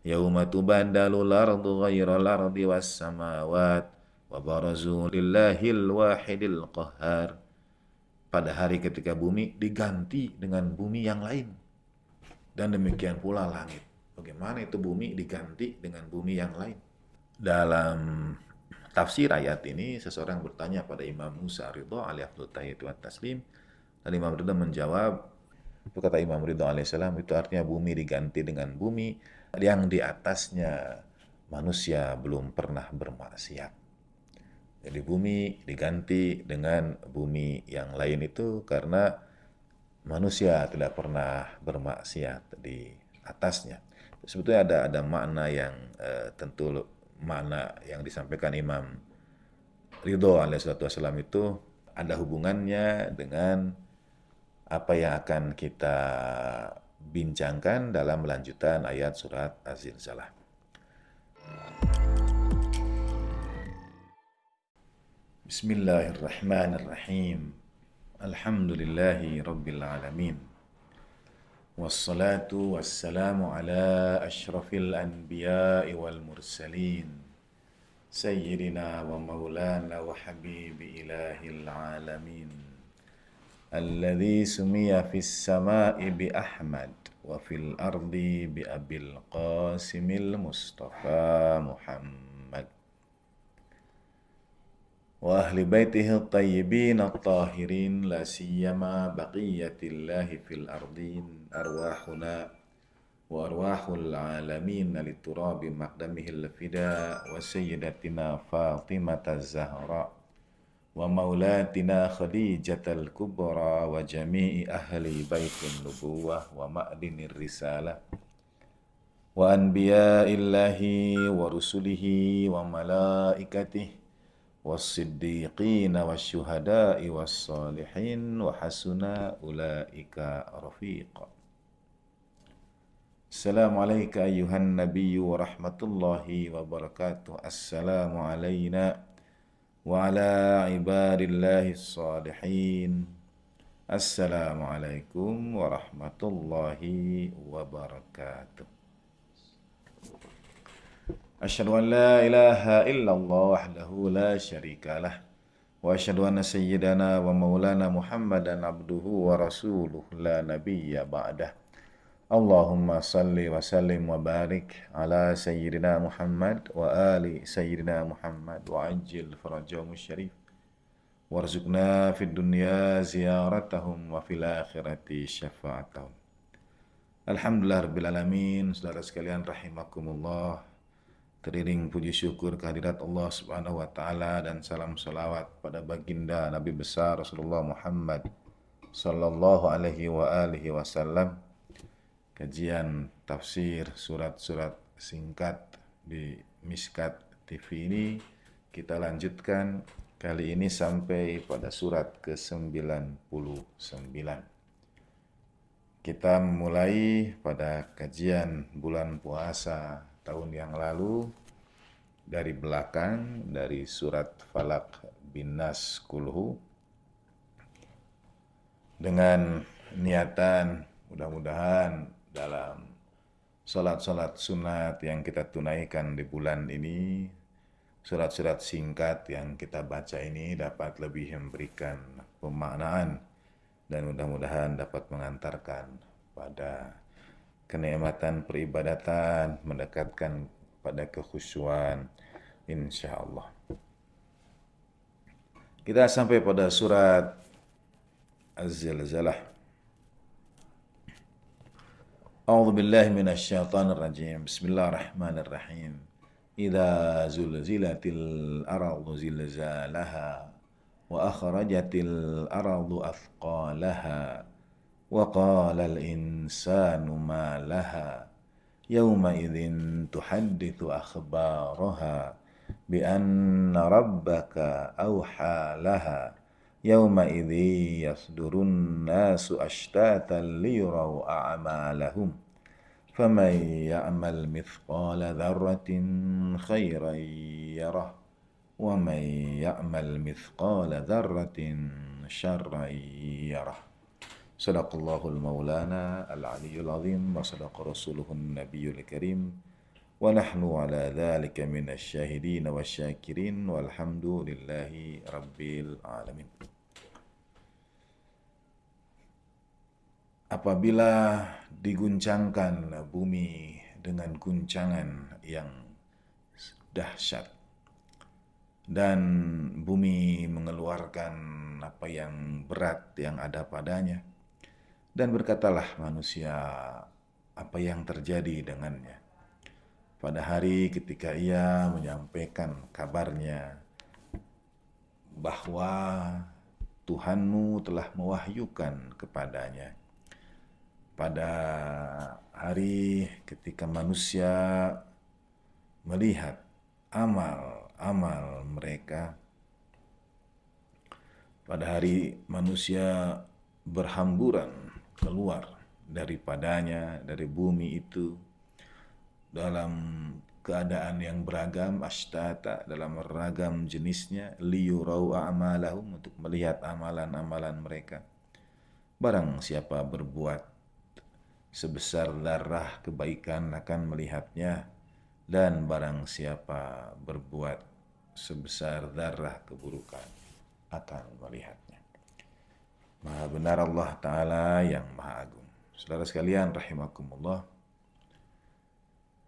Yauma tubaddalul ardu ghairal ardi was samawat wa barazu lillahil wahidil qahhar. Pada hari ketika bumi diganti dengan bumi yang lain. Dan demikian pula langit. Bagaimana itu bumi diganti dengan bumi yang lain? Dalam tafsir ayat ini, seseorang bertanya pada Imam Musa Ridho alaihi tahiyyatu wa taslim. Dan Imam Ridho menjawab, itu kata Imam Ridho alaihissalam, itu artinya bumi diganti dengan bumi yang di atasnya manusia belum pernah bermaksiat. Jadi bumi diganti dengan bumi yang lain itu karena manusia tidak pernah bermaksiat di atasnya. Sebetulnya ada makna yang tentu makna yang disampaikan Imam Ridho alaihissalam itu ada hubungannya dengan apa yang akan kita bincangkan dalam lanjutan ayat surat Az-Zilzalah. Bismillahirrahmanirrahim. Alhamdulillahi rabbil alamin. Wassalatu wassalamu ala ashrafil anbiya'i wal mursalin. Sayyidina wa maulana wa habibi ilahil alamin. Alladhi sumiya fis sama'i bi Ahmad wa fil ardi bi Abil Qasimil Mustafa Muhammad wa ahli baitihi at-tayyibin at-tahirin la siyama baqiyatillahi fil ardin arwahuna wa arwahul alamin liturabi maqdamihil fida wa sayyidatina Fatimata Zahra wa maulatina Khadijatal Kubra wa jami'i ahli baitin nubuwah wa ma'dinir risalah wa anbiya'illahi wa rusulihi wa malaikatihi was-siddiqina wasyuhada'i was-salihin wa hasuna ulaika rafiqa. Assalamualaikum ayuhan nabiyyu wa rahmatullahi wa barakatuh. Assalamu alayna wa ala ibadillahis salihin. Assalamualaikum warahmatullahi wabarakatuh. Asyhadu an la ilaha illallah wahdahu la syarikalah wa asyhadu anna sayyidana wa maulana Muhammadan abduhu wa rasuluh la nabiyya ba'dah. Allahumma salli wa sallim wa barik ala sayyidina Muhammad wa ali sayyidina Muhammad wa ajil farajahum syarif warzuqna fid dunya ziyaratahum wa fil akhirati syafa'atahum. Alhamdulillah rabbil alamin. Saudara sekalian rahimakumullah, teriring puji syukur kehadirat Allah Subhanahu wa taala dan salam salawat pada baginda Nabi besar Rasulullah Muhammad sallallahu alaihi wa alihi wasallam. Kajian tafsir surat-surat singkat di Mishkat TV ini kita lanjutkan kali ini sampai pada surat ke-99. Kita mulai pada kajian bulan puasa tahun yang lalu dari belakang, dari surat Falak bin Nas Kulhu, dengan niatan mudah-mudahan dalam sholat-sholat sunat yang kita tunaikan di bulan ini, surat-surat singkat yang kita baca ini dapat lebih memberikan pemaknaan dan mudah-mudahan dapat mengantarkan pada kenikmatan peribadatan, mendekatkan pada kekhusyuan, insya Allah. Kita sampai pada surat Az-Zilzalah. A'udzu billahi minasyaitonir rajim. Bismillahirrahmanirrahim. Idza zulzilatil ardu zilzalaha wa akhrajatil ardu athqalaha wa qala al-insanu ma laha yawma idzin tuhadditsu akhbaraha bi anna rabbaka awha laha yawma idzi yasdurun nasu ashtatan liyuraw a'malahum faman ya'mal mithqala dzarratin khairan yarah wa man ya'mal mithqala dzarratin syarran yarah. Sadaqallahul maulana al-aliyyul azim wa sadaqa rasuluhun nabiyul karim wa nahnu ala dzalika minasyahidin wasyakirin walhamdulillahi rabbil alamin. Apabila diguncangkan bumi dengan guncangan yang dahsyat dan bumi mengeluarkan apa yang berat yang ada padanya, dan berkatalah manusia apa yang terjadi dengannya pada hari ketika ia menyampaikan kabarnya bahwa Tuhanmu telah mewahyukan kepadanya. Pada hari ketika manusia melihat amal-amal mereka, pada hari manusia berhamburan keluar daripadanya, dari bumi itu, dalam keadaan yang beragam, ashtata, dalam beragam jenisnya, liyurau a'malahum, untuk melihat amalan-amalan mereka. Barang siapa berbuat sebesar darah kebaikan akan melihatnya, dan barang siapa berbuat sebesar darah keburukan akan melihatnya. Maha benar Allah Ta'ala yang Maha Agung. Saudara sekalian rahimakumullah,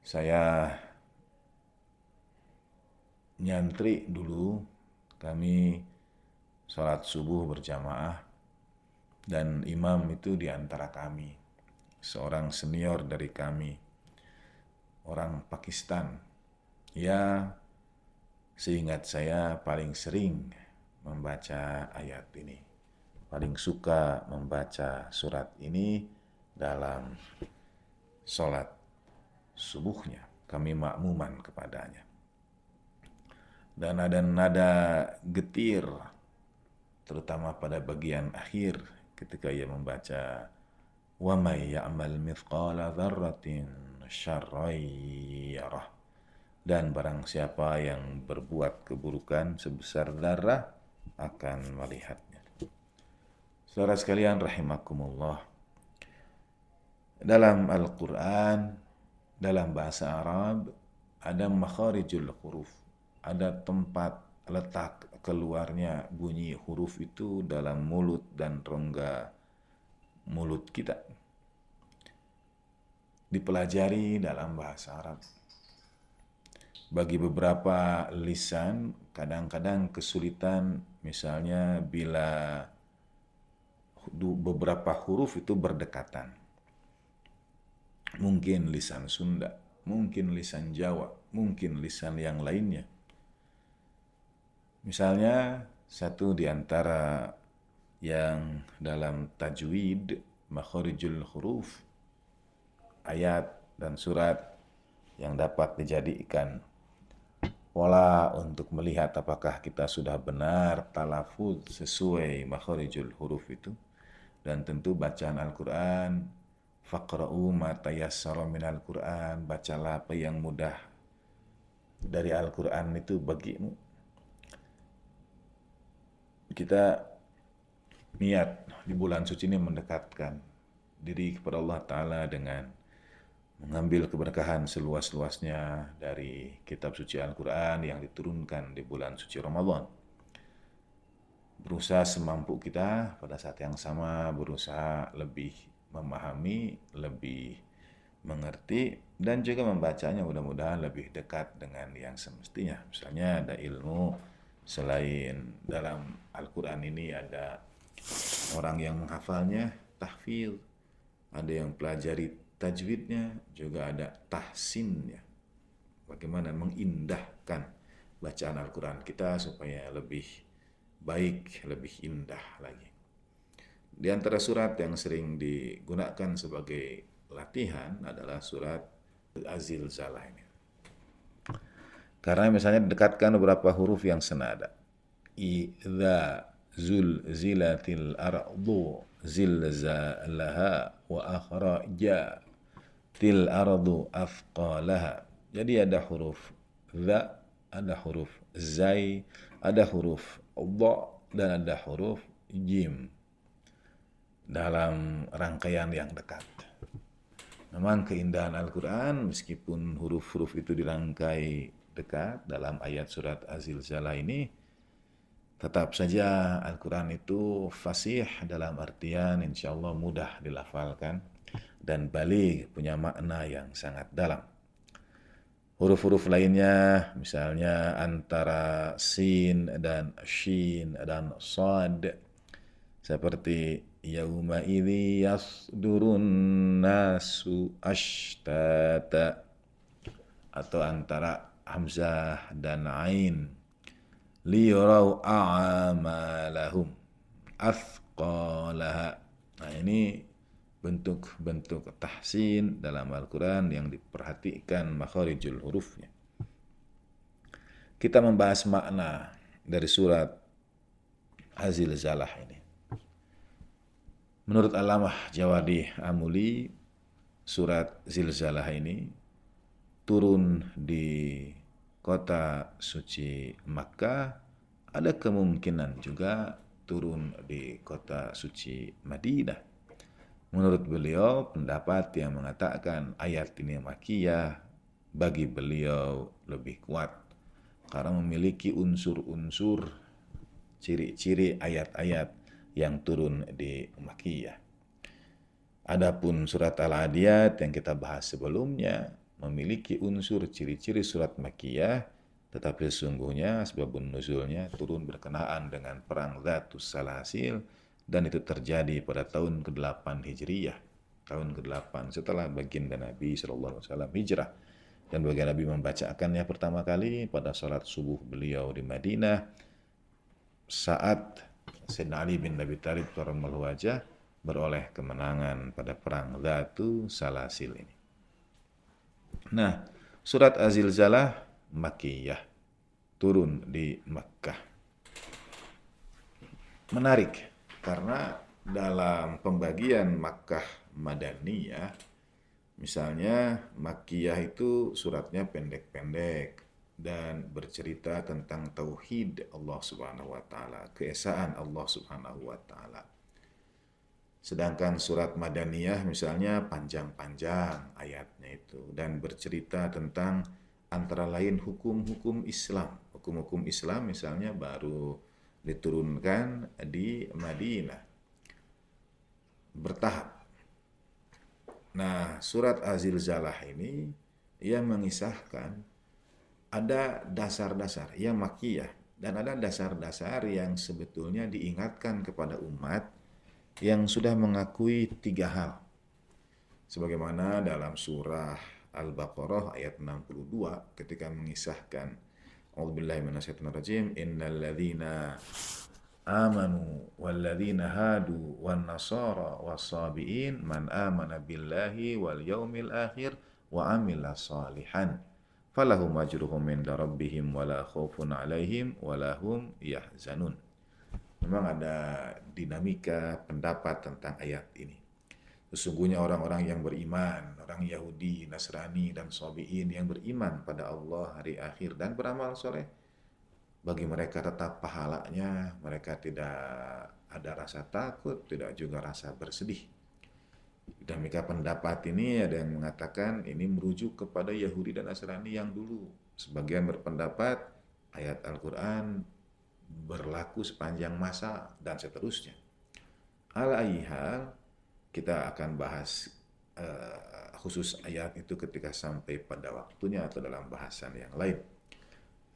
saya nyantri dulu, kami sholat subuh berjamaah, dan imam itu di antara kami, seorang senior dari kami, orang Pakistan. Ya, seingat saya paling sering membaca ayat ini, paling suka membaca surat ini dalam sholat subuhnya. Kami makmuman kepadanya. Dan ada nada getir, terutama pada bagian akhir ketika ia membaca wa may ya'mal mithqala dzarratin syarran yarah, dan barang siapa yang berbuat keburukan sebesar darah akan melihatnya. Saudara sekalian rahimakumullah, dalam Al-Qur'an, dalam bahasa Arab, ada makharijul huruf, ada tempat letak keluarnya bunyi huruf itu dalam mulut dan rongga mulut kita. Dipelajari dalam bahasa Arab. Bagi beberapa lisan, kadang-kadang kesulitan, misalnya bila beberapa huruf itu berdekatan. Mungkin lisan Sunda, mungkin lisan Jawa, mungkin lisan yang lainnya. Misalnya, satu di antara yang dalam tajwid, makharijul huruf, ayat dan surat yang dapat dijadikan pola untuk melihat apakah kita sudah benar talafuz sesuai makharijul huruf itu. Dan tentu bacaan Al-Quran, faqra'u ma tayassara minal Quran, bacalah apa yang mudah dari Al-Quran itu bagimu. Kita niat di bulan suci ini mendekatkan diri kepada Allah Ta'ala dengan mengambil keberkahan seluas-luasnya dari kitab suci Al-Quran yang diturunkan di bulan suci Ramadan. Berusaha semampu kita pada saat yang sama, berusaha lebih memahami, lebih mengerti, dan juga membacanya mudah-mudahan lebih dekat dengan yang semestinya. Misalnya ada ilmu selain dalam Al-Quran ini, ada orang yang menghafalnya, tahfidz, ada yang pelajari tajwidnya, juga ada tahsinnya. Bagaimana mengindahkan bacaan Al-Quran kita supaya lebih baik, lebih indah lagi. Di antara surat yang sering digunakan sebagai latihan adalah surat Az-Zilzalah ini. Karena misalnya didekatkan beberapa huruf yang senada. Idza zulzilatil ardu zilzalaha wa akhrajatil ardu athqalaha. Jadi ada huruf za, ada huruf zai, ada huruf dha, dan ada huruf jim dalam rangkaian yang dekat. Memang keindahan Al-Quran, meskipun huruf-huruf itu dirangkai dekat dalam ayat surat Az-Zilzalah ini, tetap saja Al-Quran itu fasih dalam artian insya Allah mudah dilafalkan dan baligh, punya makna yang sangat dalam. Huruf-huruf lainnya misalnya antara sin dan shin dan sad seperti yauma idzi yasdurun nasu ashtata, atau antara hamzah dan ain liyarau a'malahum athqalaha. Nah, ini bentuk-bentuk tahsin dalam Al-Quran yang diperhatikan makharijul hurufnya. Kita membahas makna dari surat Az-Zilzalah ini. Menurut Allamah Jawadi Amuli, surat Zilzalah ini turun di kota suci Makkah, ada kemungkinan juga turun di kota suci Madinah. Menurut beliau, pendapat yang mengatakan ayat ini Makkiyah bagi beliau lebih kuat karena memiliki unsur-unsur ciri-ciri ayat-ayat yang turun di Makkiyah. Adapun surat Al-Adiyat yang kita bahas sebelumnya memiliki unsur ciri-ciri surat Makkiyah, tetapi sesungguhnya sebabun nuzulnya turun berkenaan dengan perang Dzatus Salasil, dan itu terjadi pada tahun ke-8 Hijriyah, tahun ke-8 setelah baginda Nabi SAW hijrah. Dan baginda Nabi membacakannya pertama kali pada salat subuh beliau di Madinah saat Sayyidina Ali bin Abi Thalib karamallahu wajhah beroleh kemenangan pada perang Dzatus Salasil ini. Nah, surat Az-Zilzalah Makkiyah, turun di Makkah. Menarik karena dalam pembagian Makkah Madaniyah, misalnya Makkiyah itu suratnya pendek-pendek dan bercerita tentang tauhid Allah Subhanahu wa taala, keesaan Allah Subhanahu wa taala. Sedangkan surat Madaniyah misalnya panjang-panjang ayatnya itu dan bercerita tentang antara lain hukum-hukum Islam. Hukum-hukum Islam misalnya baru diturunkan di Madinah bertahap. Nah, surat Az-Zilzalah ini ia mengisahkan ada dasar-dasar yang Makkiyah dan ada dasar-dasar yang sebetulnya diingatkan kepada umat yang sudah mengakui 3 hal. Sebagaimana dalam surah Al-Baqarah ayat 62 ketika mengisahkan A'udzubillahi minasyaitonirrajim, innal ladzina amanu wal ladzina hadu wan nasara was-sabiin man amana billahi wal yaumil akhir wa amila salihan falahum ajruhum inda rabbihim wala khaufun alaihim wala hum yahzanun. Memang ada dinamika pendapat tentang ayat ini. Sesungguhnya orang-orang yang beriman, orang Yahudi, Nasrani, dan Sabi'in yang beriman pada Allah, hari akhir, dan beramal soleh, bagi mereka tetap pahalanya, mereka tidak ada rasa takut, tidak juga rasa bersedih. Dinamika pendapat ini ada yang mengatakan ini merujuk kepada Yahudi dan Nasrani yang dulu. Sebagian berpendapat ayat Al-Quran berlaku sepanjang masa dan seterusnya. Al-Ayyihal, kita akan bahas khusus ayat itu ketika sampai pada waktunya atau dalam bahasan yang lain.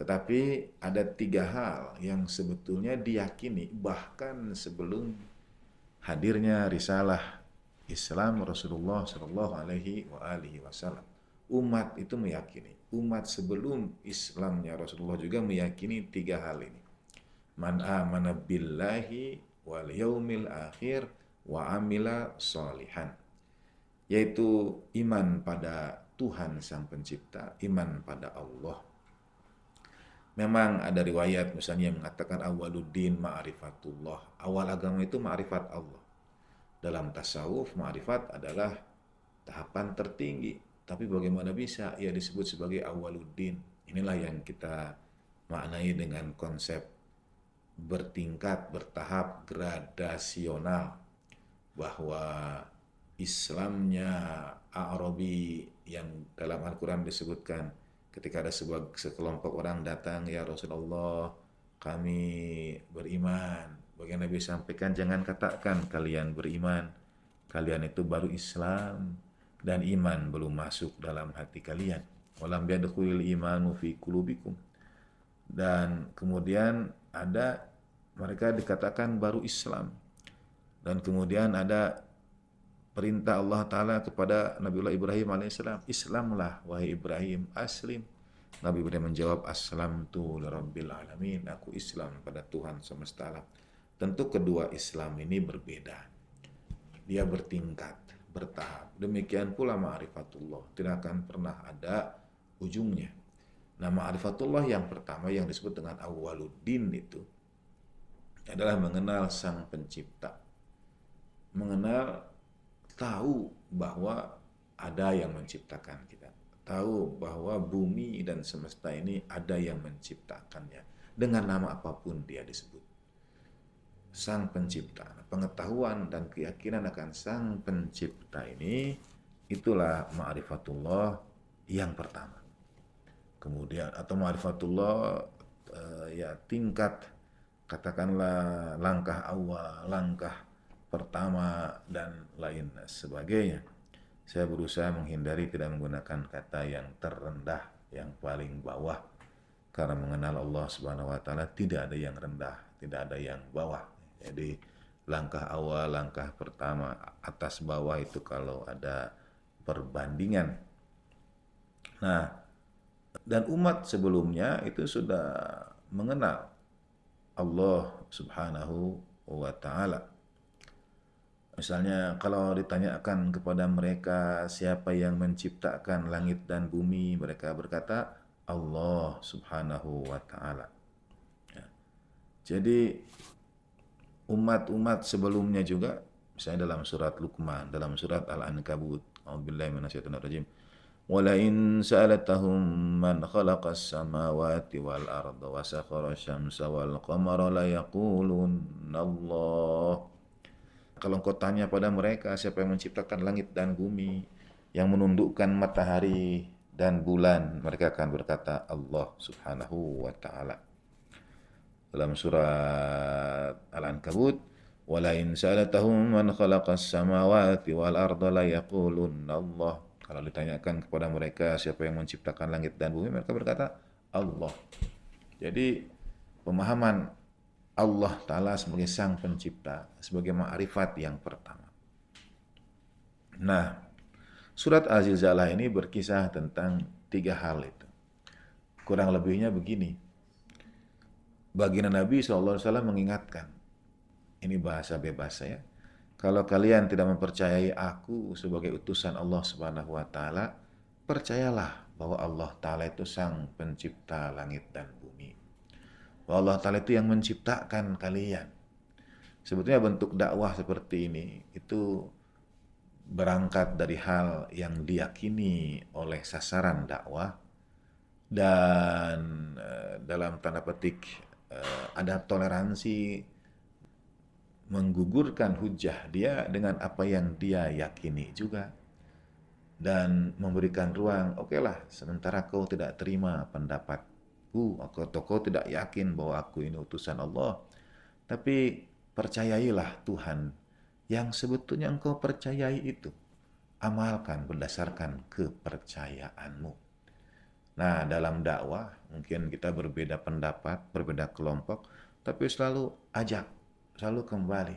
Tetapi ada 3 hal yang sebetulnya diyakini bahkan sebelum hadirnya risalah Islam Rasulullah Shallallahu Alaihi Wasallam. Umat itu meyakini, umat sebelum Islamnya Rasulullah juga meyakini 3 hal ini. Man amana billahi wal yaumil akhir wa amila sholihan, yaitu iman pada Tuhan Sang Pencipta, iman pada Allah. Memang ada riwayat misalnya yang mengatakan awaluddin ma'rifatullah, awal agama itu ma'rifat Allah. Dalam tasawuf ma'rifat adalah tahapan tertinggi, tapi bagaimana bisa ia disebut sebagai awaluddin? Inilah yang kita maknai dengan konsep bertingkat, bertahap, gradasional, bahwa Islamnya A'rabi yang dalam Al-Quran disebutkan ketika ada sekelompok orang datang, ya Rasulullah, kami beriman. Bagian Nabi sampaikan, jangan katakan kalian beriman, kalian itu baru Islam dan iman belum masuk dalam hati kalian. Walam yadkhulul imanu fi qulubikum. Dan kemudian ada mereka dikatakan baru Islam. Dan kemudian ada perintah Allah Ta'ala kepada Nabiullah Ibrahim alaihissalam, Islamlah wahai Ibrahim, aslim. Nabi Ibrahim menjawab, aslamtu lirabbil alamin, aku Islam pada Tuhan semesta alam. Tentu kedua Islam ini berbeda. Dia bertingkat, bertahap. Demikian pula ma'rifatullah, tidak akan pernah ada ujungnya. Nah, ma'rifatullah yang pertama yang disebut dengan awwaluddin itu adalah mengenal Sang Pencipta. Mengenal, tahu bahwa ada yang menciptakan kita. Tahu bahwa bumi dan semesta ini ada yang menciptakannya. Dengan nama apapun dia disebut. Sang Pencipta. Pengetahuan dan keyakinan akan Sang Pencipta ini, itulah ma'rifatullah yang pertama. Kemudian, atau ma'rifatullah ya tingkat, katakanlah langkah awal, langkah pertama, dan lain sebagainya. Saya berusaha menghindari tidak menggunakan kata yang terendah, yang paling bawah. Karena mengenal Allah Subhanahu wa Ta'ala tidak ada yang rendah, tidak ada yang bawah. Jadi langkah awal, langkah pertama, atas bawah itu kalau ada perbandingan. Nah, dan umat sebelumnya itu sudah mengenal Allah Subhanahu wa Ta'ala. Misalnya kalau ditanyakan kepada mereka siapa yang menciptakan langit dan bumi, mereka berkata Allah Subhanahu wa Ta'ala. Ya. Jadi umat-umat sebelumnya juga, misalnya dalam surat Luqman, dalam surat Al-Ankabut, a'udzubillahi minasyaitonirrajim, walain sa'alatahum man khalaqas samawati wal arda wa sakhara syamsa wal qamara la yaqulunna Allah. Kalau engkau tanya pada mereka siapa yang menciptakan langit dan bumi, yang menundukkan matahari dan bulan, mereka akan berkata Allah Subhanahu wa Ta'ala. Dalam surat Al-Ankabut, walain sa'alatahum man khalaqas samawati wal arda la yaqulunna Allah. Kalau ditanyakan kepada mereka siapa yang menciptakan langit dan bumi, mereka berkata Allah. Jadi pemahaman Allah Ta'ala sebagai Sang Pencipta, sebagai ma'rifat yang pertama. Nah, surat Az-Zilzalah ini berkisah tentang 3 hal itu. Kurang lebihnya begini. Baginda Nabi SAW mengingatkan, ini bahasa bebas saya, kalau kalian tidak mempercayai aku sebagai utusan Allah Subhanahu wa Ta'ala, percayalah bahwa Allah Ta'ala itu Sang Pencipta langit dan bumi. Bahwa Allah Ta'ala itu yang menciptakan kalian. Sebetulnya bentuk dakwah seperti ini itu berangkat dari hal yang diyakini oleh sasaran dakwah, dan dalam tanda petik ada toleransi menggugurkan hujah dia dengan apa yang dia yakini juga, dan memberikan ruang, oke lah, sementara kau tidak terima pendapatku, atau kau tidak yakin bahwa aku ini utusan Allah, tapi percayailah Tuhan yang sebetulnya engkau percayai itu, amalkan berdasarkan kepercayaanmu. Nah, dalam dakwah mungkin kita berbeda pendapat, berbeda kelompok, tapi selalu ajak, selalu kembali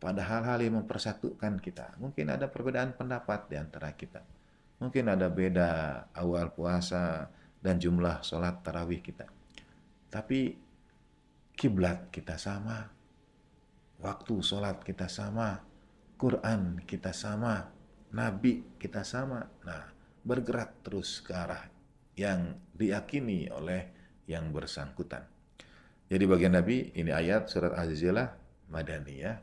pada hal-hal yang mempersatukan kita. Mungkin ada perbedaan pendapat di antara kita. Mungkin ada beda awal puasa dan jumlah sholat tarawih kita. Tapi kiblat kita sama, waktu sholat kita sama, Quran kita sama, Nabi kita sama. Nah, bergerak terus ke arah yang diyakini oleh yang bersangkutan. Jadi bagian Nabi, ini ayat surat Az-Zilzalah Madaniyah.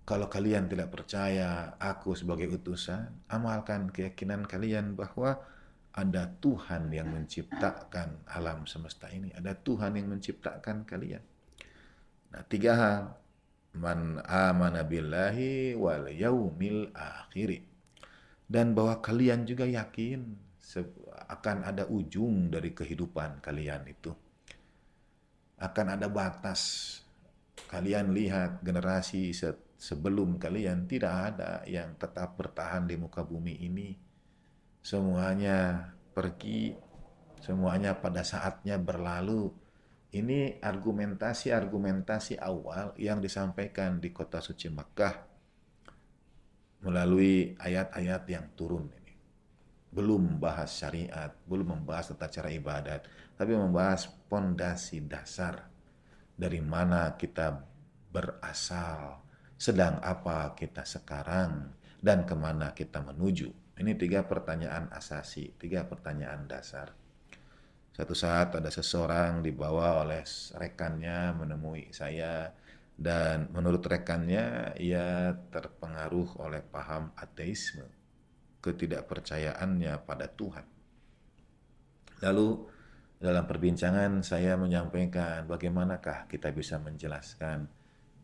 Kalau kalian tidak percaya aku sebagai utusan, amalkan keyakinan kalian bahwa ada Tuhan yang menciptakan alam semesta ini. Ada Tuhan yang menciptakan kalian. Nah, 3 hal. Man amana billahi wal yaumil akhiri. dan bahwa kalian juga yakin akan ada ujung dari kehidupan kalian itu. Akan ada batas. Kalian lihat generasi sebelum kalian tidak ada yang tetap bertahan di muka bumi ini. Semuanya pergi, semuanya pada saatnya berlalu. Ini argumentasi-argumentasi awal yang disampaikan di kota suci Makkah melalui ayat-ayat yang turun ini. Belum membahas syariat, belum membahas tata cara ibadat, tapi membahas pondasi dasar dari mana kita berasal, sedang apa kita sekarang, dan kemana kita menuju. Ini 3 pertanyaan asasi, 3 pertanyaan dasar. Satu saat ada seseorang dibawa oleh rekannya menemui saya, dan menurut rekannya ia terpengaruh oleh paham ateisme, ketidakpercayaannya pada Tuhan. Lalu dalam perbincangan saya menyampaikan bagaimanakah kita bisa menjelaskan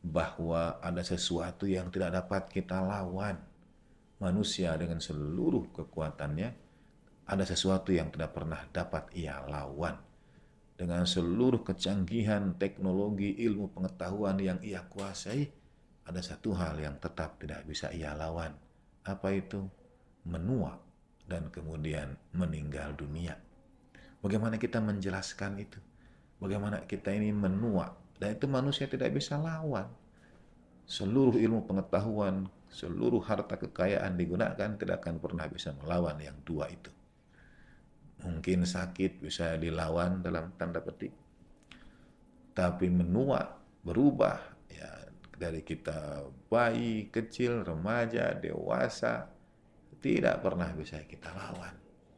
bahwa ada sesuatu yang tidak dapat kita lawan. Manusia dengan seluruh kekuatannya, ada sesuatu yang tidak pernah dapat ia lawan. Dengan seluruh kecanggihan teknologi, ilmu pengetahuan yang ia kuasai, ada satu hal yang tetap tidak bisa ia lawan. Apa itu? Menua dan kemudian meninggal dunia. Bagaimana kita menjelaskan itu? Bagaimana kita ini menua, dan itu manusia tidak bisa lawan. Seluruh ilmu pengetahuan, seluruh harta kekayaan digunakan tidak akan pernah bisa melawan yang dua itu. Mungkin sakit bisa dilawan dalam tanda petik, tapi menua, berubah, ya dari kita bayi, kecil, remaja, dewasa, tidak pernah bisa kita lawan.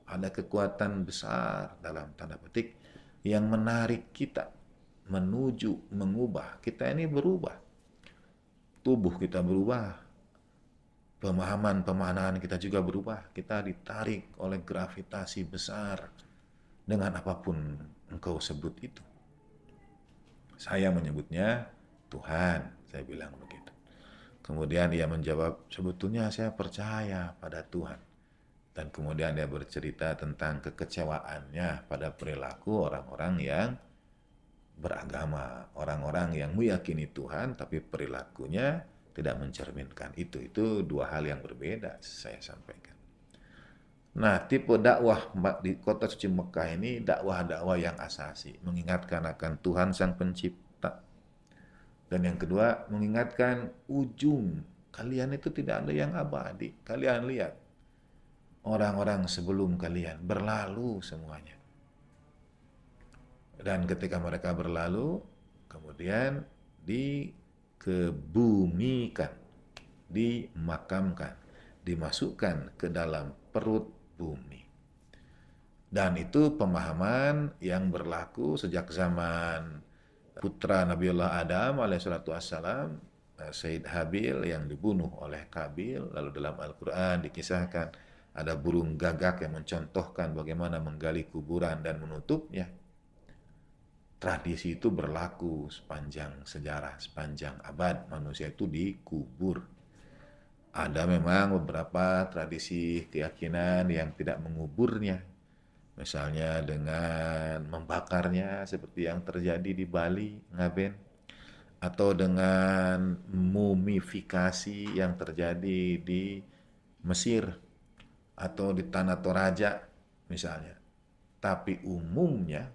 Ada kekuatan besar dalam tanda petik yang menarik kita menuju mengubah. Kita ini berubah. Tubuh kita berubah. Pemahaman kita juga berubah. Kita ditarik oleh gravitasi besar dengan apapun engkau sebut itu. Saya menyebutnya Tuhan, saya bilang begitu. Kemudian ia menjawab, sebetulnya saya percaya pada Tuhan. Dan kemudian dia bercerita tentang kekecewaannya pada perilaku orang-orang yang beragama, orang-orang yang meyakini Tuhan tapi perilakunya tidak mencerminkan itu. Itu 2 hal yang berbeda saya sampaikan. Nah, tipe dakwah di kota suci Mekah ini dakwah-dakwah yang asasi, mengingatkan akan Tuhan Sang Pencipta. Dan yang kedua, mengingatkan ujung. Kalian itu tidak ada yang abadi. Kalian lihat, orang-orang sebelum kalian berlalu semuanya. Dan ketika mereka berlalu, kemudian dikebumikan, dimakamkan, dimasukkan ke dalam perut bumi. Dan itu pemahaman yang berlaku sejak zaman putra Nabiullah Adam alaihissalatu wassalam, Sayyid Habil yang dibunuh oleh Kabil. Lalu dalam Al-Quran dikisahkan ada burung gagak yang mencontohkan bagaimana menggali kuburan dan menutupnya. Tradisi itu berlaku sepanjang sejarah, sepanjang abad manusia itu dikubur. Ada memang beberapa tradisi keyakinan yang tidak menguburnya. Misalnya dengan membakarnya seperti yang terjadi di Bali, Ngaben. Atau dengan mumifikasi yang terjadi di Mesir. Atau di Tanah Toraja misalnya. Tapi umumnya,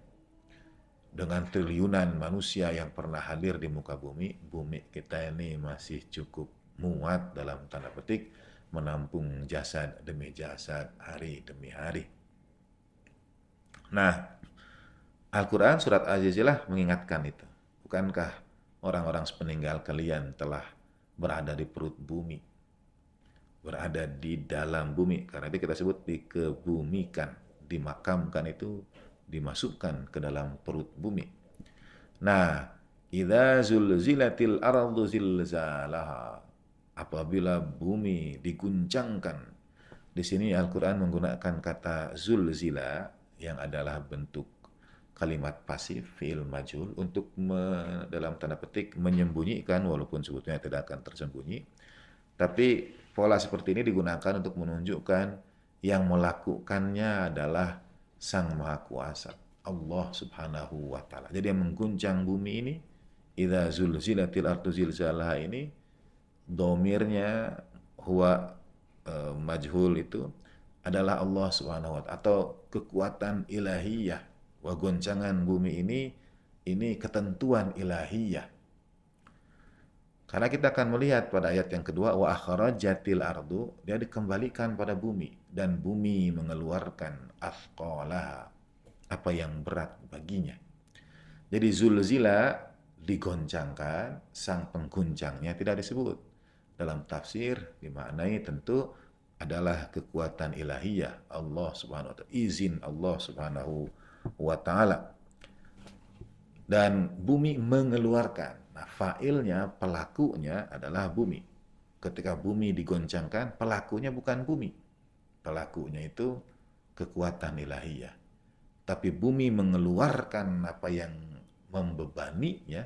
dengan triliunan manusia yang pernah hadir di muka bumi, bumi kita ini masih cukup muat dalam tanda petik menampung jasad demi jasad hari demi hari. Nah, Al-Quran surat Az-Zilzilah mengingatkan itu. Bukankah orang-orang sepeninggal kalian telah berada di perut bumi, berada di dalam bumi, karena itu kita sebut dikebumikan, dimakamkan itu dimasukkan ke dalam perut bumi. Nah, idza zulzilatil ardu zilzalaha, apabila bumi diguncangkan. Di sini Al-Quran menggunakan kata zulzila yang adalah bentuk kalimat pasif, fi'il majhul, untuk dalam tanda petik menyembunyikan, walaupun sebetulnya tidak akan tersembunyi. Tapi pola seperti ini digunakan untuk menunjukkan yang melakukannya adalah Sang Maha Kuasa, Allah Subhanahu wa taala. Jadi yang mengguncang bumi ini, idza zulzilatil ardu zilzalaha ini, domirnya huwa majhul itu adalah Allah Subhanahu wa taala atau kekuatan ilahiyah. Wa goncangan bumi ini ketentuan ilahiyah. Karena kita akan melihat pada ayat yang kedua, wa akhrajatil ardu, dia dikembalikan pada bumi dan bumi mengeluarkan athqalaha, apa yang berat baginya. Jadi zulzila digoncangkan, sang pengguncangnya tidak disebut. Dalam tafsir dimaknai tentu adalah kekuatan ilahiyah Allah Subhanahu wa taala, izin Allah Subhanahu wa taala. Dan bumi mengeluarkan. Nah, fa'ilnya, pelakunya adalah bumi. Ketika bumi digoncangkan, pelakunya bukan bumi. Pelakunya itu kekuatan ilahiyah. Tapi bumi mengeluarkan apa yang membebani, ya.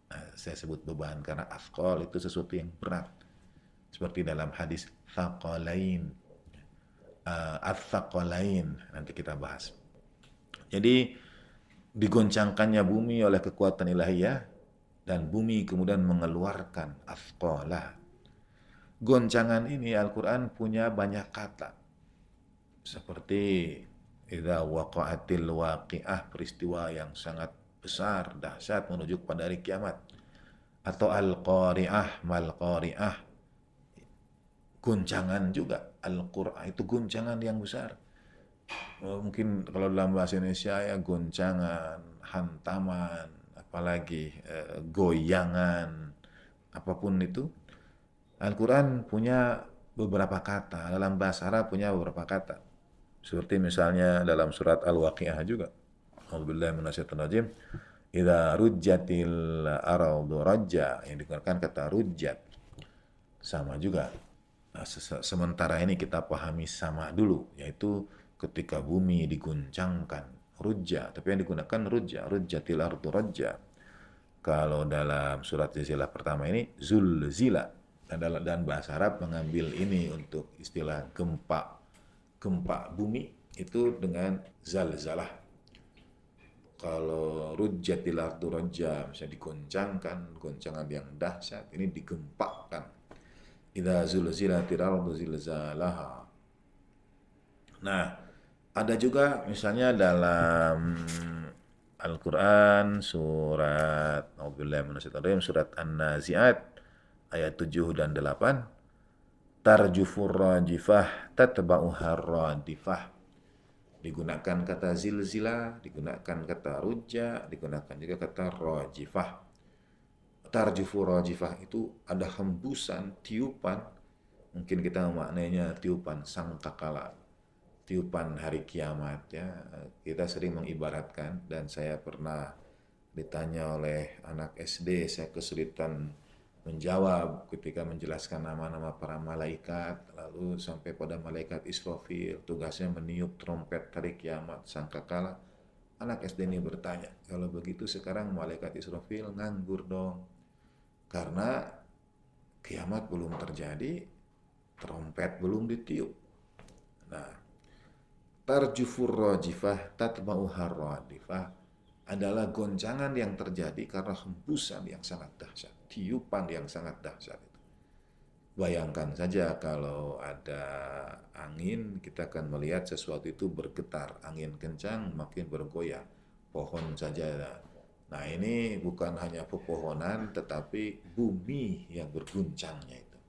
Nah, saya sebut beban karena afqal itu sesuatu yang berat. Seperti dalam hadis thaqalain, ats-tsaqalain, nanti kita bahas. Jadi digoncangkannya bumi oleh kekuatan ilahiyah dan bumi kemudian mengeluarkan athqalah. Goncangan ini Al-Quran punya banyak kata. Seperti idza waqa'atil waqi'ah, peristiwa yang sangat besar, dahsyat menuju pada hari kiamat. Atau al-qari'ah, mal-qari'ah. Goncangan juga. Al-Qur'an itu goncangan yang besar. Mungkin kalau dalam bahasa Indonesia ya goncangan, hantaman, apalagi goyangan, apapun itu. Al-Quran punya beberapa kata, dalam bahasa Arab punya beberapa kata. Seperti misalnya dalam surat Al-Waqi'ah juga. A'udzubillahi minasyaitonir rajim. Idza rujjatil ardu rajja, yang digunakan kata rujjat. Sama juga. Nah, sementara ini kita pahami sama dulu, yaitu ketika bumi diguncangkan, rujja, tapi yang digunakan rujjatil ardu rajja. Kalau dalam surat Zilzilah pertama ini zulzila, dan bahasa Arab mengambil ini untuk istilah gempa bumi itu dengan zalzalah. Kalau rujjatil ardu rajja, bisa digoncangkan, goncangan yang dahsyat, ini digempakan. Idza zulzilatil ardu zilzalaha. Nah, ada juga misalnya dalam Al-Quran surat surat An-Nazi'at ayat 7 dan 8, tarjufur rajifah tatba'uhar radifah. Digunakan kata zilzila, digunakan kata rujja, digunakan juga kata rajifah. Tarjufur rajifah itu ada hembusan, tiupan, mungkin kita memaknainya tiupan sangkakala, tiupan hari kiamat, ya. Kita sering mengibaratkan, dan saya pernah ditanya oleh anak SD, saya kesulitan menjawab ketika menjelaskan nama-nama para malaikat, lalu sampai pada malaikat Israfil, tugasnya meniup trompet hari kiamat sangkakala. Anak SD ini bertanya, kalau begitu sekarang malaikat Israfil nganggur dong, karena kiamat belum terjadi, trompet belum ditiup. Nah, tarjufur rajifah tatba'uhar radifah adalah goncangan yang terjadi karena hembusan yang sangat dahsyat, tiupan yang sangat dahsyat. Bayangkan saja kalau ada angin, kita akan melihat sesuatu itu bergetar, angin kencang makin bergoyang, pohon saja. Nah, ini bukan hanya pepohonan tetapi bumi yang berguncangnya itu.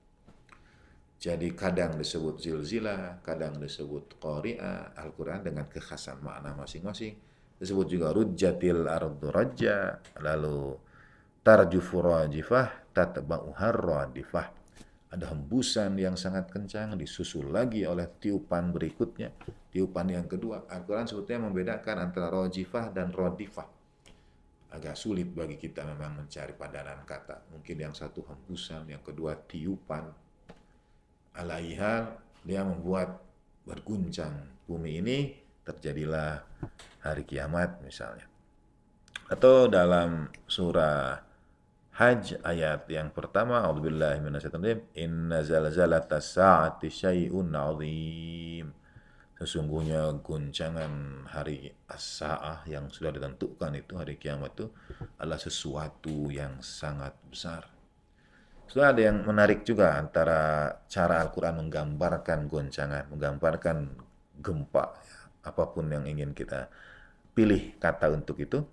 Jadi kadang disebut zilzilah, kadang disebut qari'ah, Al-Quran dengan kekhasan makna masing-masing. Disebut juga rujjatil ardu rajja, lalu tarjufu rajifah, tatba'uhar radifah. Ada hembusan yang sangat kencang, disusul lagi oleh tiupan berikutnya, tiupan yang kedua. Al-Quran sebetulnya membedakan antara rajifah dan radifah. Agak sulit bagi kita memang mencari padanan kata. Mungkin yang satu hembusan, yang kedua tiupan. Alaihal, dia membuat berguncang bumi ini, terjadilah hari kiamat misalnya. Atau dalam surah Hajj ayat yang pertama, a'udzubillahi minasyaitonir rajim, inna zalzalatas sa'ati syai'un 'adzim. Sesungguhnya guncangan hari as-sa'ah yang sudah ditentukan itu hari kiamat itu adalah sesuatu yang sangat besar. Sudah ada yang menarik juga antara cara Al-Quran menggambarkan goncangan, menggambarkan gempa, ya, apapun yang ingin kita pilih kata untuk itu.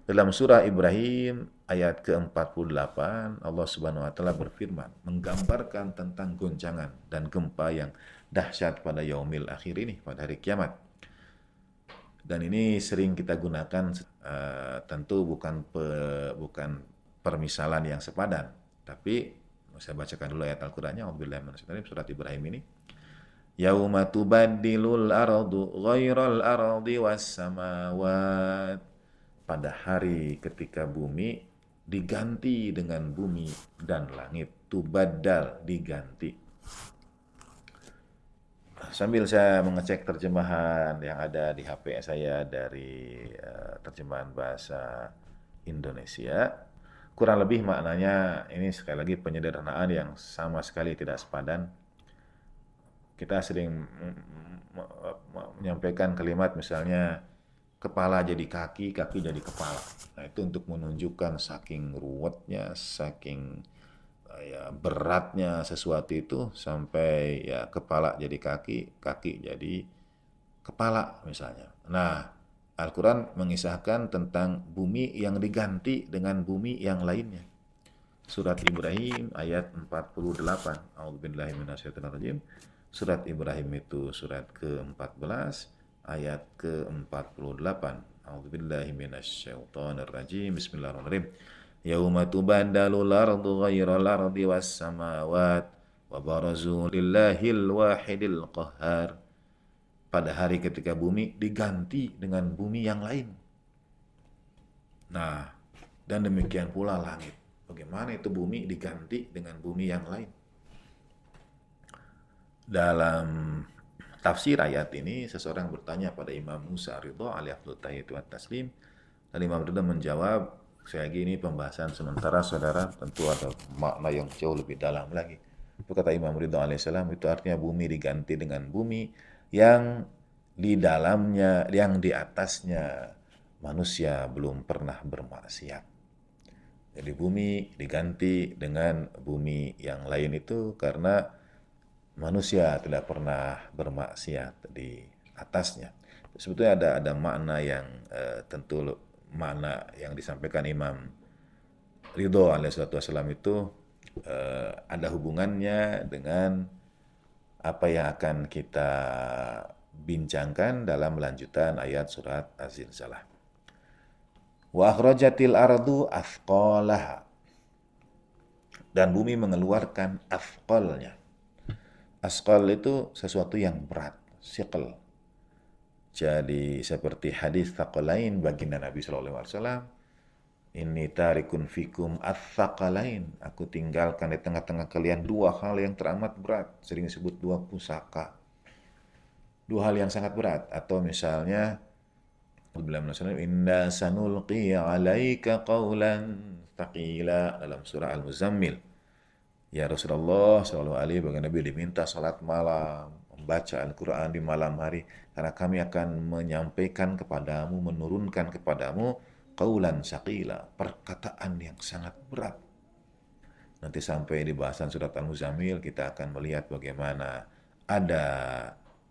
Dalam surah Ibrahim ayat ke-48, Allah Subhanahu wa taala berfirman menggambarkan tentang goncangan dan gempa yang dahsyat pada yaumil akhir ini, pada hari kiamat. Dan ini sering kita gunakan, tentu bukan permisalan yang sepadan, tapi saya bacakan dulu ayat Al-Qur'annya. Surat Ibrahim ini. Yauma tubaddilul ardu ghairal ardi was samawat. Pada hari ketika bumi diganti dengan bumi dan langit. Tubaddal, diganti. Sambil saya mengecek terjemahan yang ada di HP saya dari terjemahan bahasa Indonesia, kurang lebih maknanya ini sekali lagi penyederhanaan yang sama sekali tidak sepadan. Kita sering menyampaikan kalimat misalnya kepala jadi kaki, kaki jadi kepala. Nah, itu untuk menunjukkan saking ruwetnya, saking ya beratnya sesuatu itu sampai ya kepala jadi kaki, kaki jadi kepala misalnya. Nah, Al-Quran mengisahkan tentang bumi yang diganti dengan bumi yang lainnya. Surat Ibrahim ayat 48. A'udzubillahi minasyaitonirrajim. Surat Ibrahim itu surat ke-14 ayat ke-48. A'udzubillahi minasyaitonirrajim. Bismillahirrahmanirrahim. Yauma tubaddalul ardu ghairal ardi was samawat wa barazu lillahil wahidil qahhar. Pada hari ketika bumi diganti dengan bumi yang lain. Nah, dan demikian pula langit. Bagaimana itu bumi diganti dengan bumi yang lain? Dalam tafsir ayat ini, seseorang bertanya pada Imam Musa Ridho alaihi afdhalul taslim, dan Imam Ridho menjawab, saya lagi ini pembahasan sementara saudara, tentu ada makna yang jauh lebih dalam lagi. Itu kata Imam Ridho alaihissalam, itu artinya bumi diganti dengan bumi yang di dalamnya, yang di atasnya manusia belum pernah bermaksiat. Jadi bumi diganti dengan bumi yang lain itu karena manusia tidak pernah bermaksiat di atasnya. Sebetulnya ada makna yang tentu makna yang disampaikan Imam Ridho alaihissalam itu ada hubungannya dengan apa yang akan kita bincangkan dalam lanjutan ayat surat Az-Zilzalah. Wa akhrajatil ardu athqalaha. Dan bumi mengeluarkan athqalnya. Asqal itu sesuatu yang berat, siqal. Jadi seperti hadis thaqalain baginda Nabi SAW, inni tarikun fikum ats-tsaqalain. Aku tinggalkan di tengah-tengah kalian dua hal yang teramat berat. Sering disebut dua pusaka. Dua hal yang sangat berat. Atau misalnya, inna sanulqi alaika qawlan thaqila dalam surah Al-Muzammil. Ya Rasulullah SAW, baginda Nabi diminta salat malam, membaca Al-Quran di malam hari, karena kami akan menyampaikan kepadamu, menurunkan kepadamu qaulan syaqila, perkataan yang sangat berat. Nanti sampai di bahasan surat Al-Muzammil kita akan melihat bagaimana ada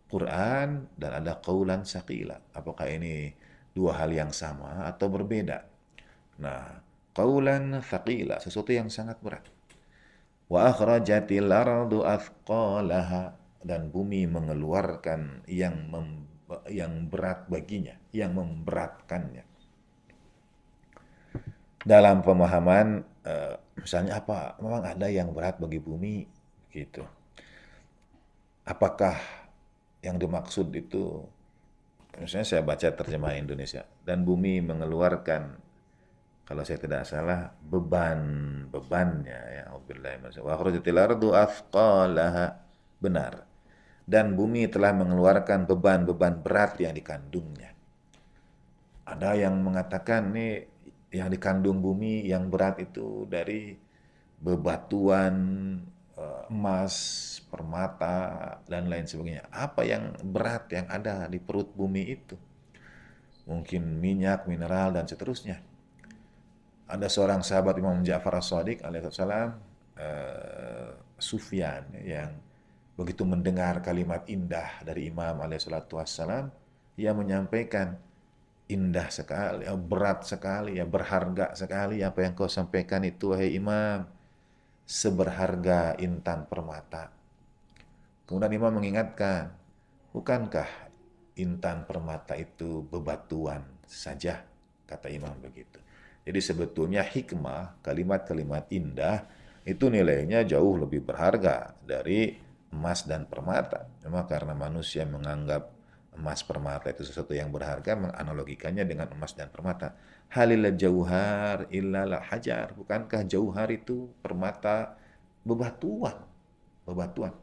Quran dan ada qaulan syaqila. Apakah ini dua hal yang sama atau berbeda? Nah, qaulan syaqila, sesuatu yang sangat berat. Wa akhrajatil ardu athqalaha, dan bumi mengeluarkan yang berat baginya, yang memberatkannya. Dalam pemahaman misalnya apa? Memang ada yang berat bagi bumi gitu. Apakah yang dimaksud itu, misalnya saya baca terjemahan Indonesia, dan bumi mengeluarkan, kalau saya tidak salah, bebannya ya, wa akhrajatil ardu athqalaha, benar. Dan bumi telah mengeluarkan beban-beban berat yang dikandungnya. Ada yang mengatakan nih yang dikandung bumi yang berat itu dari bebatuan, emas, permata, dan lain sebagainya. Apa yang berat yang ada di perut bumi itu? Mungkin minyak, mineral, dan seterusnya. Ada seorang sahabat Imam Ja'far as-Shadiq alaihissalam, Sufyan, yang begitu mendengar kalimat indah dari Imam alaihissalam, ia menyampaikan, indah sekali, berat sekali, ya berharga sekali apa yang kau sampaikan itu, wahai Imam, seberharga intan permata. Kemudian Imam mengingatkan, bukankah intan permata itu bebatuan saja? Kata Imam begitu. Jadi sebetulnya hikmah, kalimat-kalimat indah, itu nilainya jauh lebih berharga dari emas dan permata. Cuma karena manusia menganggap emas permata itu sesuatu yang berharga, menganalogikannya dengan emas dan permata. Halil jauhar illal hajar. Bukankah jauhar itu permata bebatuan? Bebatuan.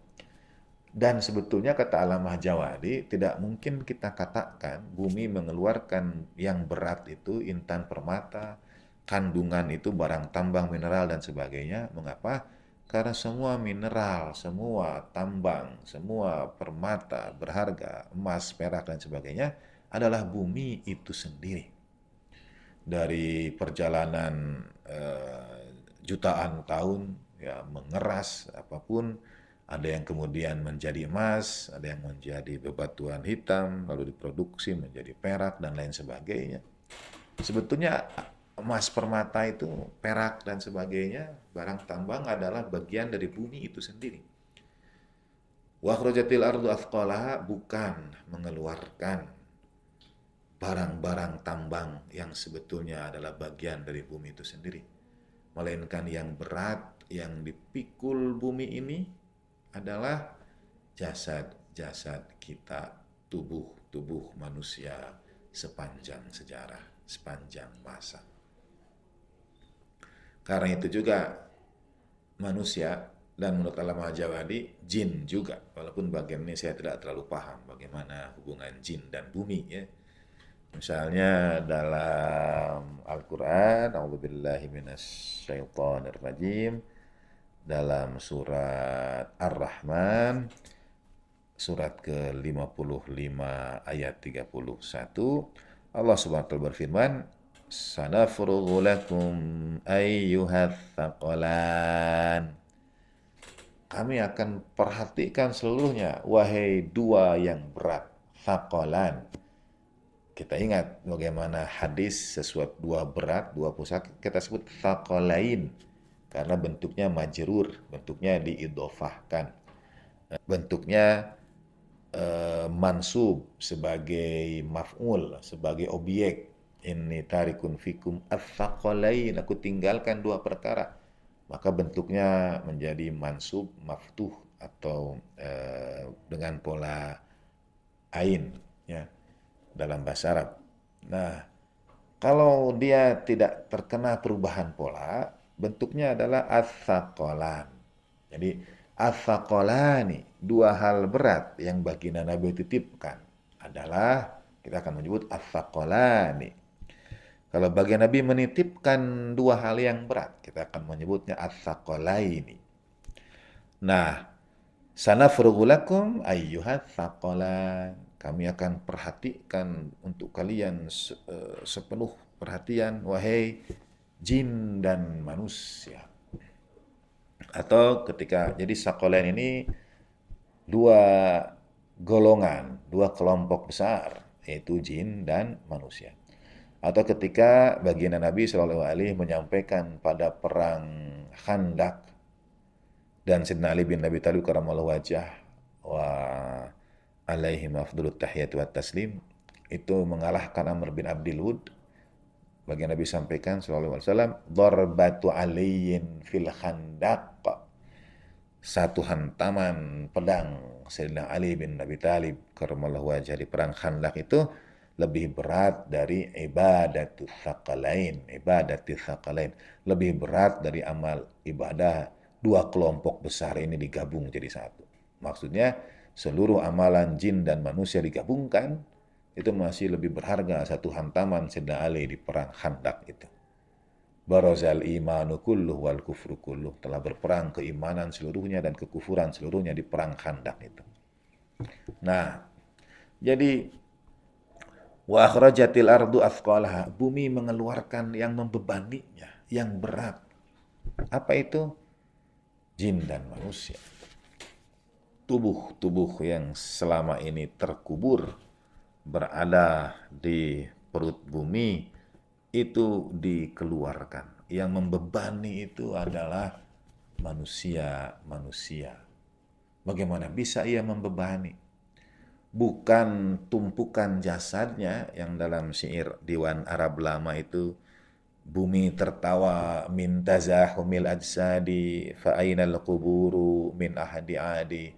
Dan sebetulnya kata Allamah Jawadi, tidak mungkin kita katakan bumi mengeluarkan yang berat itu intan permata, kandungan itu barang tambang, mineral, dan sebagainya. Mengapa? Karena semua mineral, semua tambang, semua permata berharga, emas, perak, dan sebagainya adalah bumi itu sendiri. Dari perjalanan jutaan tahun, ya mengeras apapun, ada yang kemudian menjadi emas, ada yang menjadi bebatuan hitam, lalu diproduksi menjadi perak, dan lain sebagainya. Sebetulnya emas, permata itu, perak, dan sebagainya, barang tambang adalah bagian dari bumi itu sendiri. Wa akhrajatil ardu athqalaha, bukan mengeluarkan barang-barang tambang yang sebetulnya adalah bagian dari bumi itu sendiri. Melainkan yang berat, yang dipikul bumi ini adalah jasad-jasad kita, tubuh-tubuh manusia sepanjang sejarah, sepanjang masa. Karena itu juga manusia, dan menurut Allamah Jawadi, jin juga. Walaupun bagian ini saya tidak terlalu paham bagaimana hubungan jin dan bumi ya. Misalnya dalam Al-Quran, A'udzubillahi minasyaitonirrajim, dalam surat Ar-Rahman, surat ke-55 ayat 31, Allah Subhanahu wa taala berfirman, "Sanafrughu lakum ayyuhats tsaqalan." Kami akan perhatikan seluruhnya, wahai dua yang berat, tsaqalan. Kita ingat bagaimana hadis sesuatu dua berat, dua pusaka, kita sebut tsaqalain. Karena bentuknya majrur, bentuknya diidhofahkan. Bentuknya mansub sebagai maf'ul, sebagai objek. Inni tarikun fikum ats-tsaqalain, aku tinggalkan dua perkara. Maka bentuknya menjadi mansub maftuh atau dengan pola ain ya dalam bahasa Arab. Nah, kalau dia tidak terkena perubahan pola, bentuknya adalah as-saqalan. Jadi as-saqalani, dua hal berat yang baginda Nabi titipkan adalah, kita akan menyebut as-saqalani. Kalau baginda Nabi menitipkan dua hal yang berat, kita akan menyebutnya as-saqalaini. Nah, sanafrughu lakum ayyuhats tsaqalan. Kami akan perhatikan untuk kalian sepenuh perhatian, wahai jin dan manusia. Atau ketika, jadi saqalain ini dua golongan, dua kelompok besar, yaitu jin dan manusia. Atau ketika baginda Nabi SAW menyampaikan pada perang Khandaq, dan Sayyidina Ali bin Abi Thalib karamallahu wajah wa alaihi afdalut tahiyatu wat taslim, itu mengalahkan Amr bin Abdul Wud. Baginda Nabi sampaikan sallallahu alaihi wasallam, darbatu aliyin fil khandaq, satu hantaman pedang Sayyidina Ali bin Abi Thalib karamallahu wajah di perang Khandaq itu lebih berat dari ibadatus tsaqalain, lebih berat dari amal ibadah dua kelompok besar ini digabung jadi satu. Maksudnya seluruh amalan jin dan manusia digabungkan itu masih lebih berharga satu hantaman Sayyidina Ali di perang Khandaq itu. Barazal imanu kulluh wal kufru kulluh. Telah berperang keimanan seluruhnya dan kekufuran seluruhnya di perang Khandaq itu. Nah, jadi wa akhrajatil ardu athqalaha. Bumi mengeluarkan yang membebaninya, yang berat. Apa itu? Jin dan manusia. Tubuh-tubuh yang selama ini terkubur berada di perut bumi itu dikeluarkan. Yang membebani itu adalah manusia. Bagaimana bisa ia membebani? Bukan tumpukan jasadnya yang dalam syair Diwan Arab Lama itu, bumi tertawa min tazahumil ajsadi fa ainal quburu min ahadi adi.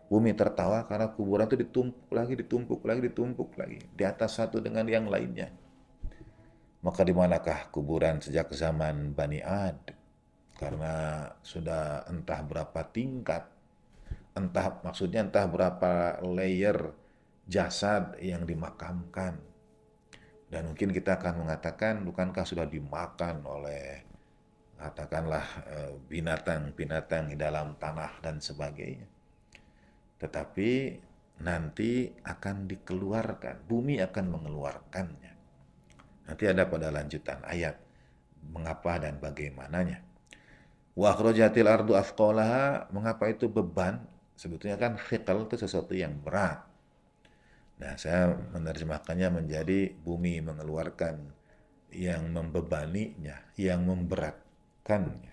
Bumi tertawa karena kuburan itu ditumpuk lagi di atas satu dengan yang lainnya. Maka di manakah kuburan sejak zaman Bani Ad? Karena sudah entah berapa tingkat, entah berapa layer jasad yang dimakamkan. Dan mungkin kita akan mengatakan, bukankah sudah dimakan oleh katakanlah binatang-binatang di dalam tanah dan sebagainya. Tetapi nanti akan dikeluarkan, bumi akan mengeluarkannya. Nanti ada pada lanjutan ayat mengapa dan bagaimananya. Wa akhrajatil ardu athqalaha, mengapa itu beban? Sebetulnya kan thiqal itu sesuatu yang berat. Nah, saya menerjemahkannya menjadi bumi mengeluarkan yang membebaninya, yang memberatkannya.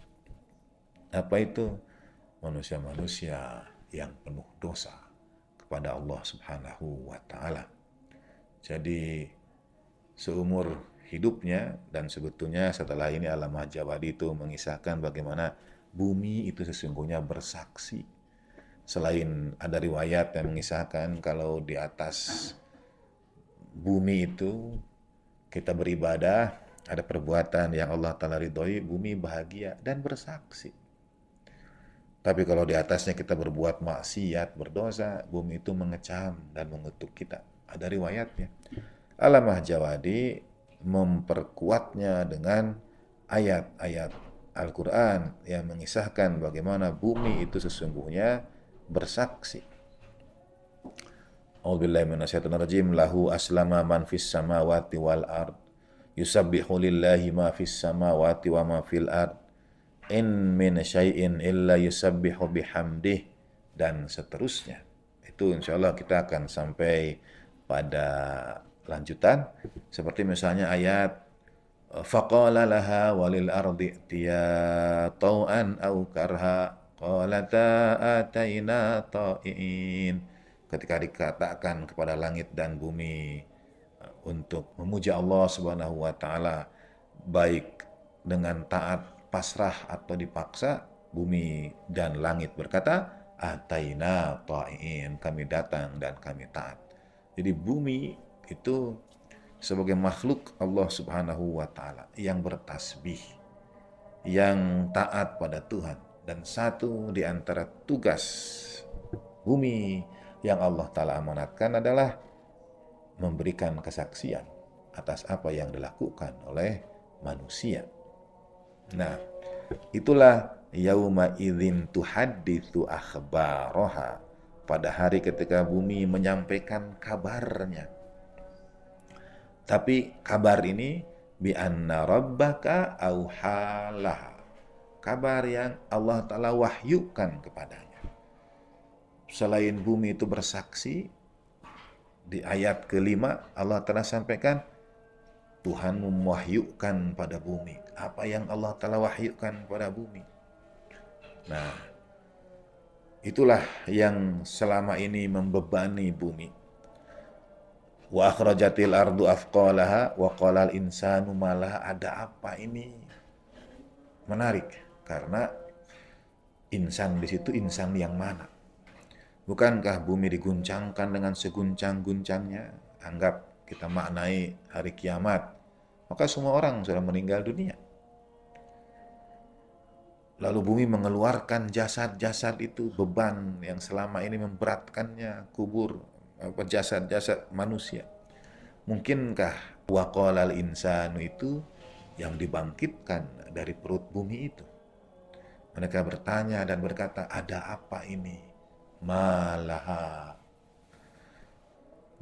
Apa itu? Manusia-manusia yang penuh dosa kepada Allah Subhanahu wa Ta'ala. Jadi seumur hidupnya, dan sebetulnya setelah ini Allamah Jawadi itu mengisahkan bagaimana bumi itu sesungguhnya bersaksi. Selain ada riwayat yang mengisahkan kalau di atas bumi itu kita beribadah, ada perbuatan yang Allah Ta'ala ridhoi, bumi bahagia dan bersaksi. Tapi kalau di atasnya kita berbuat maksiat, berdosa, bumi itu mengecam dan mengutuk kita. Ada riwayatnya. Allamah Jawadi memperkuatnya dengan ayat-ayat Al-Quran yang mengisahkan bagaimana bumi itu sesungguhnya bersaksi. A'udzubillahi minasyaitonirrajim. Lahu aslama man fis samawati wal ard. Yusabbihu lillahi ma fis samawati wa ma fil ard. In min syai'in illa yusabbihu bihamdih, dan seterusnya. Itu insyaallah kita akan sampai pada lanjutan, seperti misalnya ayat faqala laha walil ardi tiya tau'an au karha qalata ataina ta'in. Ketika dikatakan kepada langit dan bumi untuk memuja Allah Subhanahu wa Ta'ala, baik dengan taat, pasrah atau dipaksa, bumi dan langit berkata ataina ta'in, kami datang dan kami taat. Jadi bumi itu sebagai makhluk Allah Subhanahu wa Ta'ala yang bertasbih, yang taat pada Tuhan. Dan satu di antara tugas bumi yang Allah Ta'ala amanatkan adalah memberikan kesaksian atas apa yang dilakukan oleh manusia. Nah, itulah yauma idzin tuhadditsu akhbaraha, pada hari ketika bumi menyampaikan kabarnya. Tapi kabar ini bi anna rabbaka auhalaha, kabar yang Allah Ta'ala wahyukan kepadanya. Selain bumi itu bersaksi, di ayat kelima Allah Ta'ala sampaikan Tuhan mewahyukan pada bumi. Apa yang Allah Ta'ala wahyukan pada bumi? Nah, itulah yang selama ini membebani bumi. Wa akhrajatil ardu athqalaha wa qalal insanu malah, ada apa ini? Menarik, karena insan di situ insan yang mana? Bukankah bumi diguncangkan dengan seguncang-guncangnya? Anggap kita maknai hari kiamat, maka semua orang sudah meninggal dunia. Lalu bumi mengeluarkan jasad-jasad itu, beban yang selama ini memberatkannya, kubur jasad-jasad manusia. Mungkinkah waqalal insanu itu yang dibangkitkan dari perut bumi itu. Mereka bertanya dan berkata, ada apa ini? Malaha.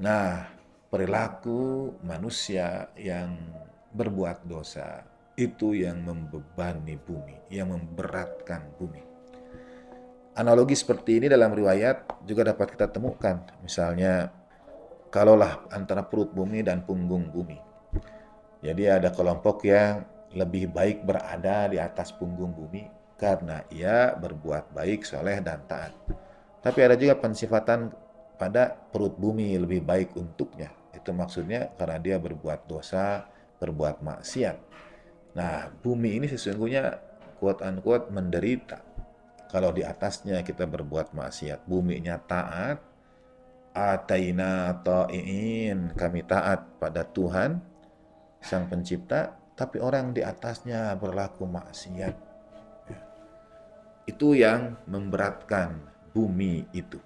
Nah, perilaku manusia yang berbuat dosa itu yang membebani bumi, yang memberatkan bumi. Analogi seperti ini dalam riwayat juga dapat kita temukan. Misalnya, kalaulah antara perut bumi dan punggung bumi. Jadi ada kelompok yang lebih baik berada di atas punggung bumi karena ia berbuat baik, soleh, dan taat. Tapi ada juga pensifatan pada perut bumi lebih baik untuknya. Itu maksudnya karena dia berbuat dosa, berbuat maksiat. Nah, bumi ini sesungguhnya quote unquote menderita. Kalau di atasnya kita berbuat maksiat, buminya taat, ataina ta'iin, kami taat pada Tuhan, Sang Pencipta, tapi orang di atasnya berlaku maksiat. Itu yang memberatkan bumi itu.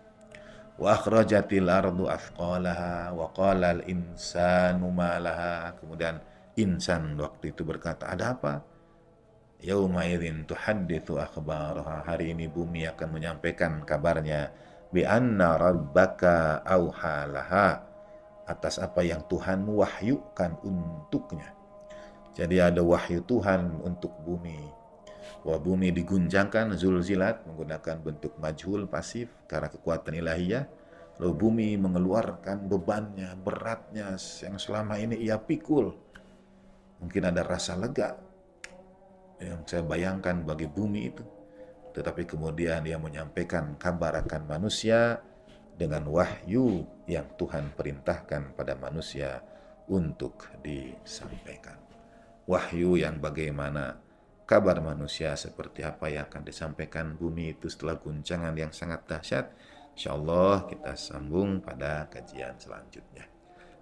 Wa akhrajatil ardu athqalaha wa qala al insanu ma laha. Kemudian insan waktu itu berkata, ada apa? Yauma idzin tuhadditsu akhbaraha. Hari ini bumi akan menyampaikan kabarnya bi anna rabbaka auha laha, atas apa yang Tuhan wahyukan untuknya. Jadi ada wahyu Tuhan untuk bumi. Wah, bumi diguncangkan, zulzilat, menggunakan bentuk majhul pasif karena kekuatan ilahiyah. Lalu bumi mengeluarkan bebannya, beratnya yang selama ini ia pikul. Mungkin ada rasa lega yang saya bayangkan bagi bumi itu. Tetapi kemudian dia menyampaikan kabar akan manusia dengan wahyu yang Tuhan perintahkan pada manusia untuk disampaikan. Wahyu yang bagaimana, kabar manusia seperti apa yang akan disampaikan bumi itu setelah guncangan yang sangat dahsyat. InsyaAllah kita sambung pada kajian selanjutnya.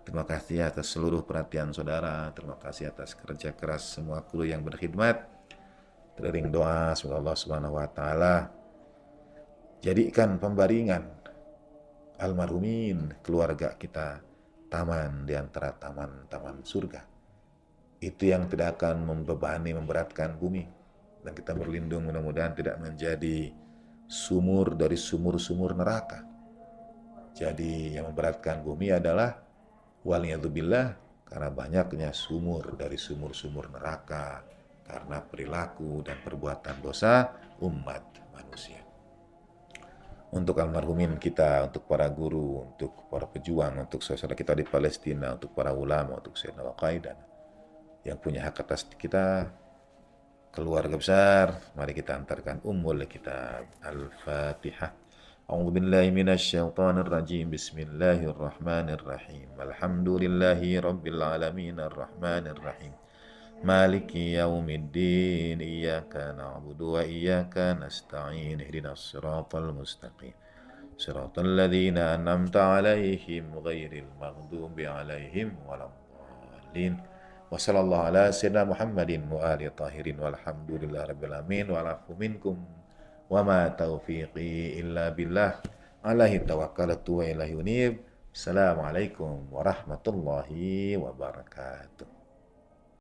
Terima kasih atas seluruh perhatian saudara. Terima kasih atas kerja keras semua kru yang berkhidmat. Teriring doa semoga Allah Subhanahu wa taala jadikan pembaringan almarhumin keluarga kita taman di antara taman-taman surga. Itu yang tidak akan membebani, memberatkan bumi. Dan kita berlindung mudah-mudahan tidak menjadi sumur dari sumur-sumur neraka. Jadi yang memberatkan bumi adalah waliyadzubillah karena banyaknya sumur dari sumur-sumur neraka karena perilaku dan perbuatan dosa umat manusia. Untuk almarhumin kita, untuk para guru, untuk para pejuang, untuk saudara kita di Palestina, untuk para ulama, untuk Sayyidina Al-Qaeda yang punya hak atas kita, keluarga besar, mari kita antarkan ummul kitab Al-Fatihah. A'udzu billahi minasy syaithanir rajim. Bismillahirrahmanirrahim. Alhamdulillahi rabbil alamin arrahmanir rahim. Maliki yaumiddin. Iyyaka na'budu wa iyyaka nasta'in. Ihdinas siratal mustaqim. Siratal ladzina an'amta 'alaihim ghairil maghdubi 'alaihim waladdallin. Wa sallallahu ala sayyidina Muhammadin wa alihi tahirin walhamdulillahi rabbil alamin wa alafu minkum wa ma taufiqi illa billah alaihi tawakkaltu wa ilaihi unib. Assalamualaikum warahmatullahi wabarakatuh.